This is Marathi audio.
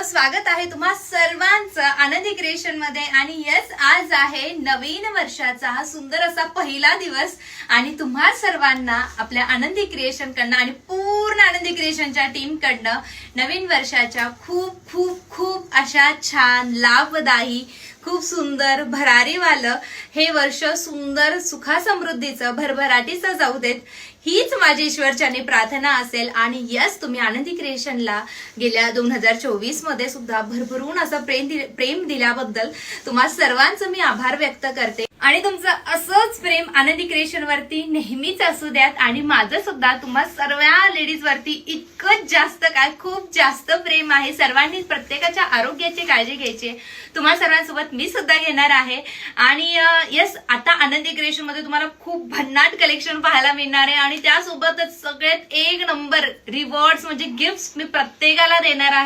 स्वागत आहे तुम्हा सर्वांचं आनंदी क्रिएशन मध्ये। आणि यस, आज आहे नवीन वर्षाचा हा सुंदर असा पहिला दिवस आणि तुम्हा सर्वांना आपल्या आनंदी क्रिएशन कडनं आणि पूर्ण आनंदी क्रिएशनच्या टीम कडनं नवीन वर्षाच्या खूप खूप खूप अशा छान लाभदायी खूप सुंदर भरारीवालं हे वर्ष सुंदर सुखासमृद्धीचं भरभराटीचं जाऊ देत, हीच माझी ईश्वरचरणी प्रार्थना असेल। आणि यस, तुम्ही आनंदी क्रिएशनला गेल्या 2024 मध्ये सुद्धा भरभरून असं प्रेम दिल्याबद्दल तुम्हा सर्वांचं मी आभार व्यक्त करते आणि तुमचं असंच प्रेम आनंदी क्रिएशन वरती नेहमीच असू द्यात। आणि माझं सुद्धा तुम्हा सर्व लेडीज वरती इतकंच जास्त काय खूप जास्त प्रेम आहे। सर्वांनी प्रत्येकाच्या आरोग्याची काळजी घ्यायची, तुम्हा सर्वांसोबत मी सुद्धा घेणार आहे। आणि यस, आता आनंदी क्रिएशन मध्ये तुम्हाला खूप भन्नाट कलेक्शन पाहायला मिळणार आहे आणि त्यासोबतच सगळ्यात एक नंबर रिवॉर्ड्स म्हणजे गिफ्ट्स मी प्रत्येकाला देणार आहे।